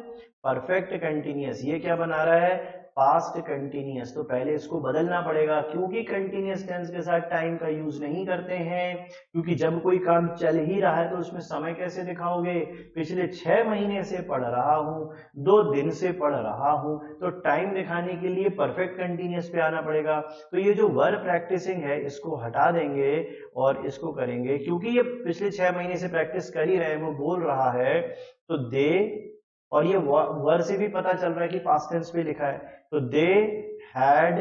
परफेक्ट कंटिन्यूअस, ये क्या बना रहा है, पास्ट कंटिन्यूअस, तो पहले इसको बदलना पड़ेगा, क्योंकि कंटिन्यूअस टेंस के साथ टाइम का यूज नहीं करते हैं, क्योंकि जब कोई काम चल ही रहा है तो उसमें समय कैसे दिखाओगे, पिछले 6 महीने से पढ़ रहा हूं, 2 दिन से पढ़ रहा हूं, तो टाइम दिखाने के लिए परफेक्ट कंटिन्यूअस पे आना पड़ेगा। तो ये जो वर्ब प्रैक्टिसिंग है इसको हटा देंगे और इसको करेंगे, क्योंकि ये पिछले 6 महीने से प्रैक्टिस कर ही रहे हैं, वो बोल रहा है, तो दे, और ये वर्ड से भी पता चल रहा है कि पास्ट टेंस पे लिखा है, तो दे हैड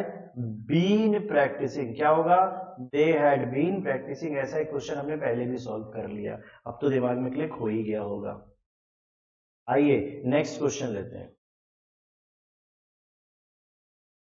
बीन प्रैक्टिसिंग, क्या होगा, दे हैड बीन प्रैक्टिसिंग। ऐसा एक क्वेश्चन हमने पहले भी सॉल्व कर लिया, अब तो दिमाग में क्लिक हो ही गया होगा। आइए नेक्स्ट क्वेश्चन लेते हैं।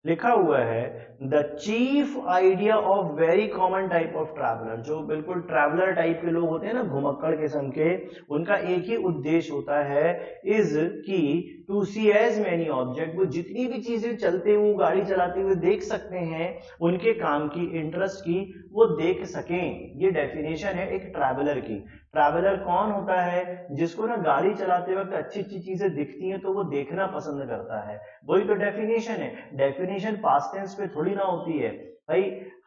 लिखा हुआ है the chief idea of very common type of traveller, जो बिल्कुल ट्रैवलर टाइप के लोग होते हैं ना, घुमक्कड़ किस्म के, उनका एक ही उद्देश्य होता है, is key to see as many object, वो जितनी भी चीजें चलते हुए गाड़ी चलाते हुए देख सकते हैं, उनके काम की, इंटरेस्ट की, वो देख सकें। ये डेफिनेशन है एक ट्रैवलर की। ट्रैवलर कौन होता है, जिसको ना गाड़ी चलाते वक्त अच्छी अच्छी चीजें दिखती हैं तो वो देखना पसंद करता है, वही तो डेफिनेशन है। डेफिनेशन पास्ट टेंस पे थोड़ी ना होती है भाई,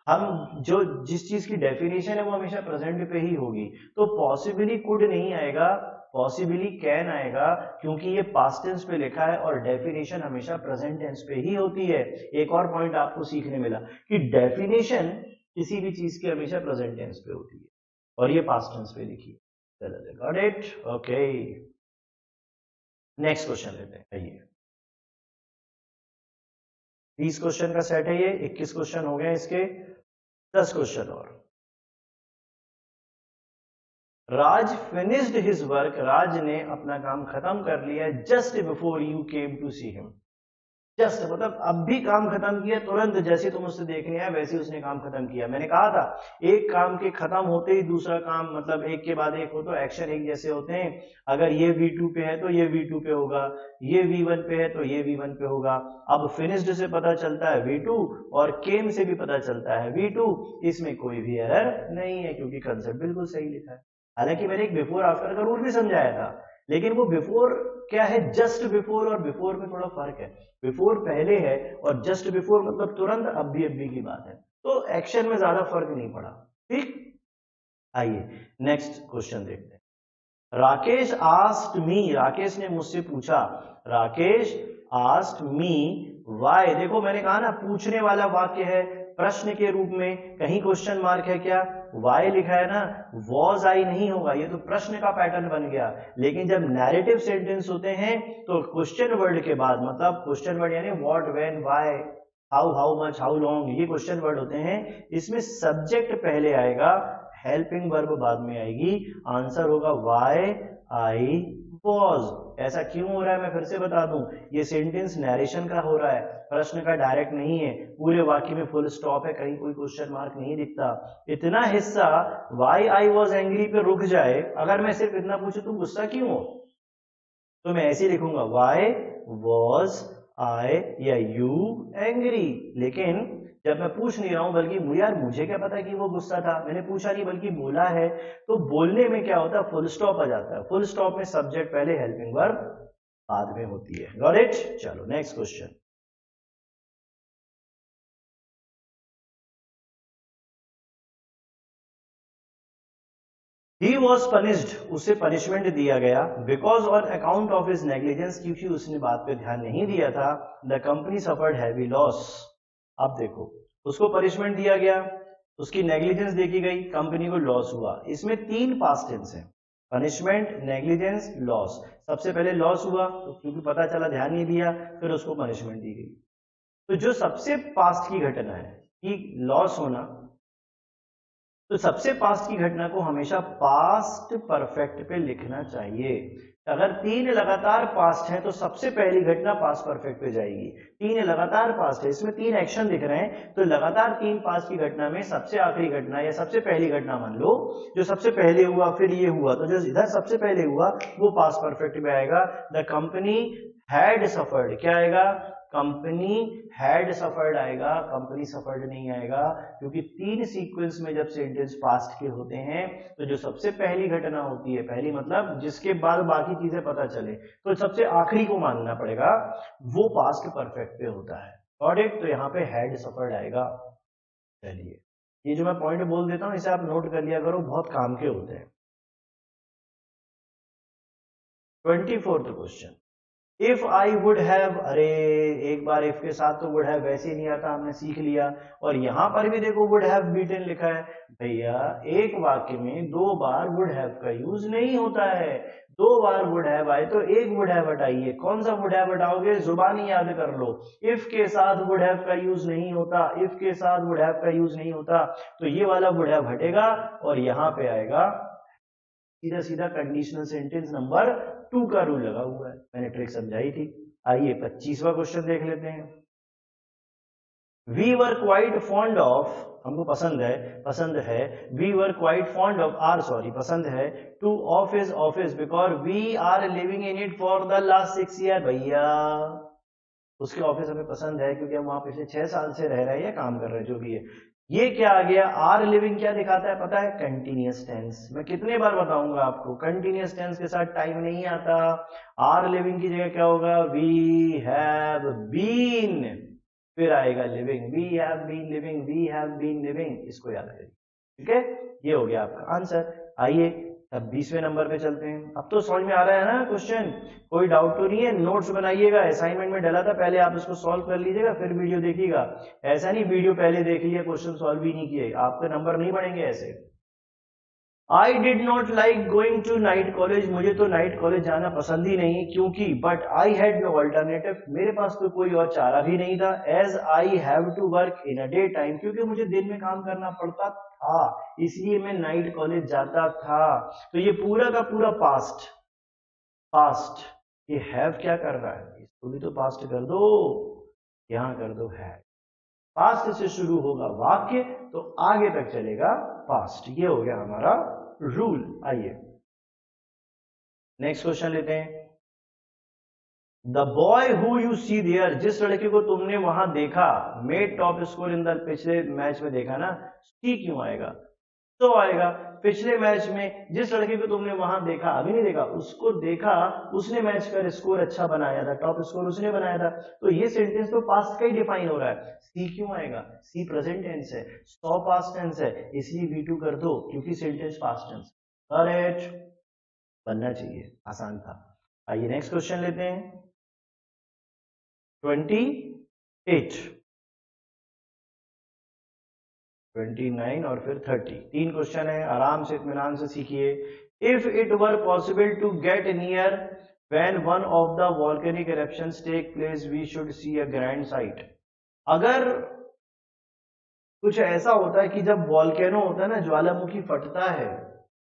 हम जो जिस चीज की डेफिनेशन है वो हमेशा प्रेजेंट पे ही होगी, तो पॉसिबली कुड नहीं आएगा, पॉसिबली कैन आएगा, क्योंकि ये पास्ट टेंस पे लिखा है और डेफिनेशन हमेशा प्रेजेंट टेंस पे ही होती है। एक और पॉइंट आपको सीखने मिला कि डेफिनेशन किसी भी चीज की हमेशा प्रेजेंट टेंस पे होती है, और ये पास्ट टेंस पे लिखी है। Got it? Okay, next question लेते हैं। आइए, 20 क्वेश्चन का सेट है ये, 21 क्वेश्चन हो गए इसके, 10 क्वेश्चन और। Raj finished his work, Raj ने अपना काम खत्म कर लिया just before you came to see him, just मतलब अब भी काम खत्म किया, तुरंत जैसे तुम उससे देखने आए वैसे उसने काम खत्म किया। मैंने कहा था एक काम के खत्म होते ही दूसरा काम, मतलब एक के बाद एक हो तो एक्शन एक जैसे होते हैं, अगर ये V2 पे है तो ये V2 पे होगा, ये V1 पे है तो ये V1 पे होगा। अब फिनिश्ड से पता चलता है V2 और केम से भी पता चलता है V2, इसमें कोई भी एरर नहीं है क्योंकि कंसेप्ट बिल्कुल सही लिखा है। हालांकि मैंने एक बिफोर आफ्टर का रूल भी समझाया था, लेकिन वो बिफोर क्या है, जस्ट बिफोर और बिफोर में थोड़ा फर्क है। बिफोर पहले है और जस्ट बिफोर मतलब तुरंत, अभी की बात है, तो एक्शन में ज्यादा फर्क नहीं पड़ा। ठीक, आइए नेक्स्ट क्वेश्चन देखते हैं। राकेश आस्क्ड मी, राकेश ने मुझसे पूछा, राकेश आस्क्ड मी व्हाई। देखो मैंने कहा ना पूछने वाला वाक्य है, प्रश्न के रूप में, कहीं क्वेश्चन मार्क है क्या, वाई लिखा है ना, वॉज आई नहीं होगा, ये तो प्रश्न का पैटर्न बन गया। लेकिन जब नैरेटिव सेंटेंस होते हैं तो क्वेश्चन वर्ड के बाद, मतलब क्वेश्चन वर्ड यानी what, when, why, how much, how long, ये क्वेश्चन वर्ड होते हैं। इसमें सब्जेक्ट पहले आएगा, हेल्पिंग वर्ब बाद में आएगी, आंसर होगा व्हाई आई वॉज। ऐसा क्यों हो रहा है मैं फिर से बता दूं, ये सेंटेंस नरेशन का हो रहा है, प्रश्न का डायरेक्ट नहीं है, पूरे वाक्य में फुल स्टॉप है, कहीं कोई क्वेश्चन मार्क नहीं दिखता। इतना हिस्सा व्हाई आई वॉज एंग्री पे रुक जाए, अगर मैं सिर्फ इतना पूछूं तुम गुस्सा क्यों हो, तो मैं ऐसे ही लिखूंगा व्हाई वॉज आई या यू एंग्री। लेकिन जब मैं पूछ नहीं रहा हूं, बल्कि यार मुझे क्या पता कि वो गुस्सा था, मैंने पूछा नहीं बल्कि बोला है, तो बोलने में क्या होता है, फुल स्टॉप आ जाता है। फुल स्टॉप में सब्जेक्ट पहले, हेल्पिंग वर्ब बाद में होती है। Got it? चलो next question. He was punished, उसे पनिशमेंट दिया गया, because on account of his negligence, क्योंकि उसने बात पे ध्यान नहीं दिया था। The company suffered heavy loss. अब देखो, उसको पनिशमेंट दिया गया, उसकी नेग्लिजेंस देखी गई, कंपनी को लॉस हुआ। इसमें 3 पास्ट टेंस है, पनिशमेंट, नेग्लिजेंस, लॉस। सबसे पहले लॉस हुआ तो क्योंकि पता चला ध्यान नहीं दिया, फिर उसको पनिशमेंट दी गई। तो जो सबसे पास्ट की घटना है कि लॉस होना, तो सबसे पास्ट की घटना को हमेशा पास्ट परफेक्ट पे लिखना चाहिए। अगर 3 लगातार पास्ट है तो सबसे पहली घटना पास्ट परफेक्ट पे जाएगी। 3 लगातार पास्ट है, इसमें 3 एक्शन दिख रहे हैं, तो लगातार 3 पास्ट की घटना में सबसे आखिरी घटना या सबसे पहली घटना मान लो, जो सबसे पहले हुआ फिर ये हुआ, तो जो इधर सबसे पहले हुआ वो पास्ट परफेक्ट में आएगा। द कंपनी हैड सफर्ड, क्या आएगा, कंपनी हैड सफर्ड आएगा, कंपनी सफर्ड नहीं आएगा, क्योंकि 3 सीक्वेंस में जब सेंटेंस पास्ट के होते हैं तो जो सबसे पहली घटना होती है, पहली मतलब जिसके बाद बाकी चीजें पता चले, तो सबसे आखिरी को मानना पड़ेगा, वो पास्ट परफेक्ट पे होता है। Got it? तो यहाँ पे हैड सफर्ड आएगा। चलिए, ये जो मैं पॉइंट बोल देता हूं इसे आप नोट कर लिया करो, बहुत काम के होते हैं। 24th question, if I would have, अरे एक बार इफ के साथ तो वुड हैव वैसे ही नहीं आता, हमने सीख लिया। और यहां पर भी देखो वुड हैव बीटन लिखा है। भैया एक वाक्य में 2 बार वुड हैव का यूज नहीं होता है। 2 बार वुड हैव आए तो एक वुड हैव हटाइए, कौन सा वुड हैव हटाओगे, जुबानी याद कर लो। इफ के साथ वुड हैव का यूज नहीं होता, इफ के साथ वुड हैव का यूज नहीं होता, तो ये वाला वुड हैव हटेगा और यहां पे आएगा सीधा सीधा कंडीशनल सेंटेंस नंबर 2 का रूल लगा हुआ है, मैंने ट्रिक समझाई थी। आइए 25वां क्वेश्चन देख लेते हैं। We were quite fond of, हमको पसंद है, we were quite fond of, पसंद है, to of his office because we are living in it for the last 6 year. भैया उसके ऑफिस हमें पसंद है क्योंकि हम वहां पिछले 6 साल से रह रहे हैं या काम कर रहे हैं, जो भी है। ये क्या आ गया, आर लिविंग क्या दिखाता है पता है, कंटिन्यूअस टेंस। मैं कितने बार बताऊंगा आपको, कंटिन्यूअस टेंस के साथ टाइम नहीं आता। आर लिविंग की जगह क्या होगा, वी हैव बीन, फिर आएगा living, we have been living, we have been living, इसको याद करिए। ठीक है, ये हो गया आपका आंसर। आइए अब 20वें नंबर पे चलते हैं। अब तो समझ में आ रहा है ना क्वेश्चन, कोई डाउट तो नहीं है। नोट्स बनाइएगा, असाइनमेंट में डाला था, पहले आप इसको सॉल्व कर लीजिएगा फिर वीडियो देखिएगा। ऐसा नहीं वीडियो पहले देख लिया क्वेश्चन सॉल्व ही नहीं किए, आपके नंबर नहीं बढ़ेंगे ऐसे। I did not like going to night college, मुझे तो नाइट कॉलेज जाना पसंद ही नहीं, क्योंकि but I had no alternative, मेरे पास तो कोई और चारा भी नहीं था। As I have to work in a day time, क्योंकि मुझे दिन में काम करना पड़ता था, इसलिए मैं नाइट कॉलेज जाता था। तो ये पूरा का पूरा पास्ट, पास्ट, ये हैव क्या कर रहा है, इसको भी तो पास्ट कर दो, यहां कर दो है। पास्ट से शुरू होगा वाक्य तो आगे तक चलेगा पास्ट, ये हो गया हमारा रूल। आइए नेक्स्ट क्वेश्चन लेते हैं। The boy who you see there, जिस लड़के को तुमने वहां देखा, made top score in the, पिछले मैच में देखा ना, सी क्यों आएगा, तो आएगा। पिछले मैच में जिस लड़के को तुमने वहां देखा, अभी नहीं देखा, उसको देखा, उसने मैच का स्कोर अच्छा बनाया था, टॉप स्कोर उसने बनाया था, तो ये सेंटेंस तो पास्ट का ही डिफाइन हो रहा है। सी क्यों आएगा, सी प्रेजेंट टेंस है, सॉ पास्ट टेंस है, इसलिए V2 कर दो क्योंकि सेंटेंस पास्ट टेंस। करेक्ट। बनना चाहिए, आसान था। आइए नेक्स्ट क्वेश्चन लेते हैं 28, 29 और फिर 30। 3 क्वेश्चन है, आराम से इत्मीनान से सीखिए। If it were possible to get near when one of the volcanic eruptions take place we should see a grand sight. अगर कुछ ऐसा होता है कि जब वॉल्केनो होता है ना, ज्वालामुखी फटता है,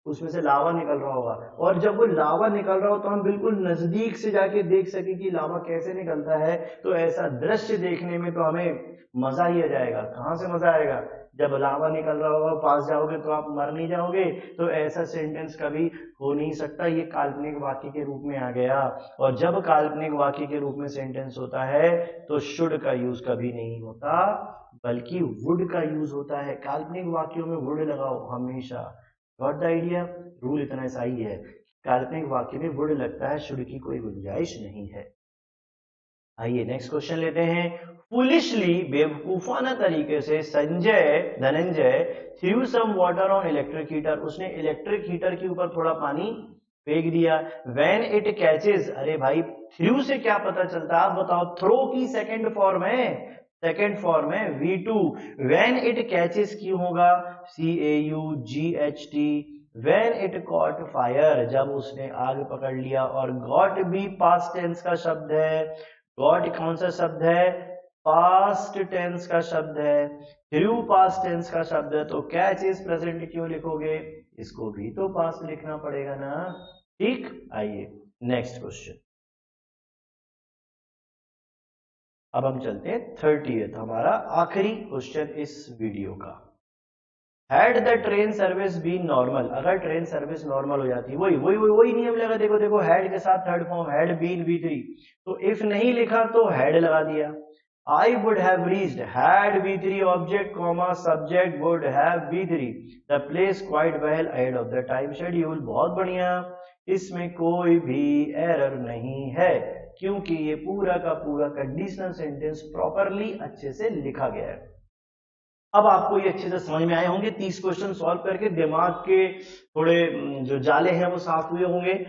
उसमें से लावा निकल रहा होगा, और जब वो लावा निकल रहा हो तो हम बिल्कुल नजदीक से जाके देख सके कि लावा कैसे निकलता है, तो ऐसा दृश्य देखने में तो हमें मजा ही आ जाएगा। कहां से मजा आएगा? जब लावा निकल रहा होगा, पास जाओगे तो आप मर नहीं जाओगे। तो ऐसा सेंटेंस कभी हो नहीं सकता, ये काल्पनिक वाक्य के रूप में आ गया। और जब काल्पनिक वाक्य के रूप में सेंटेंस होता है तो शुड का यूज कभी नहीं होता, बल्कि वुड का यूज होता है। काल्पनिक वाक्यों में वुड लगाओ हमेशा। Got the idea? रूल इतना सा ही है, काल्पनिक वाक्य में वुड लगता है, शुड की कोई गुंजाइश नहीं है। आइए नेक्स्ट क्वेश्चन लेते हैं। फुलिशली, बेवकूफाना तरीके से Dhananjay threw some water on electric heater, उसने इलेक्ट्रिक हीटर के ऊपर थोड़ा पानी फेंक दिया। व्हेन इट कैचेस, अरे भाई थ्रू से क्या पता चलता, आप बताओ। थ्रो की सेकंड फॉर्म है, सेकंड फॉर्म है V2। व्हेन इट कैचेस क्यों होगा? CAUGHT। When it caught fire, जब उसने आग पकड़ लिया। और गॉट भी पास्ट टेंस का शब्द है। गॉट कौन सा शब्द है? पास्ट टेंस का शब्द है। थ्रू पास्ट टेंस का शब्द है, तो कैच इज प्रेजेंट क्यों लिखोगे? इसको भी तो पास्ट लिखना पड़ेगा ना। ठीक, आइए नेक्स्ट क्वेश्चन। अब हम चलते हैं 30th, हमारा आखिरी क्वेश्चन इस वीडियो का। Had the train service been normal, अगर ट्रेन सर्विस नॉर्मल हो जाती, वही नियम लगा। देखो देखो, हैड के साथ third form, had been V3, तो इफ नहीं लिखा तो हैड लगा दिया। I would have reached, had V3 object comma subject would have V3 the place quite well ahead of the time schedule। बहुत बढ़िया, इसमें कोई भी एरर नहीं है, क्योंकि ये पूरा का पूरा कंडीशनल सेंटेंस प्रॉपरली अच्छे से लिखा गया है। अब आपको ये अच्छे से समझ में आए होंगे, 30 क्वेश्चन सॉल्व करके दिमाग के थोड़े जो जाले हैं वो साफ हुए होंगे।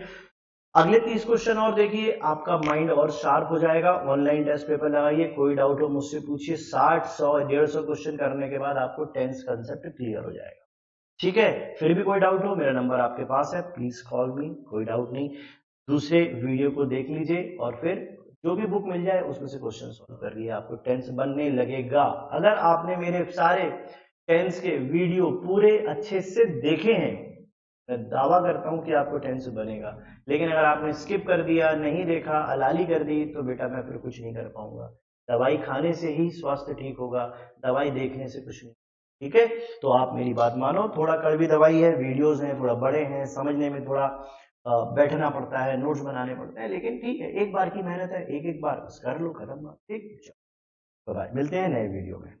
अगले 30 क्वेश्चन और देखिए, आपका माइंड और शार्प हो जाएगा। ऑनलाइन टेस्ट पेपर लगाइए, कोई डाउट हो मुझसे पूछिए। 60, 100, 150 क्वेश्चन करने के बाद आपको टेंस कंसेप्ट क्लियर हो जाएगा। ठीक है, फिर भी कोई डाउट हो, मेरा नंबर आपके पास है, प्लीज कॉल मी, कोई डाउट नहीं। दूसरे वीडियो को देख लीजिए और फिर जो भी बुक मिल जाए उसमें से क्वेश्चन सॉल्व कर लिए, आपको टेंस बनने लगेगा। अगर आपने मेरे सारे टेंस के वीडियो पूरे अच्छे से देखे हैं, मैं दावा करता हूं कि आपको टेंस बनेगा। लेकिन अगर आपने स्किप कर दिया, नहीं देखा, अलाली कर दी, तो बेटा मैं फिर कुछ नहीं कर पाऊंगा। दवाई खाने से ही स्वास्थ्य ठीक होगा, दवाई देखने से कुछ नहीं। ठीक है, तो आप मेरी बात मानो। थोड़ा कड़वी दवाई है, वीडियोस हैं थोड़ा बड़े हैं, समझने में थोड़ा बैठना पड़ता है, नोट्स बनाने पड़ते हैं, लेकिन ठीक है, एक बार की मेहनत है, एक एक बार बस कर लो, खत्म। ठीक, चलो बाय, मिलते हैं नए वीडियो में।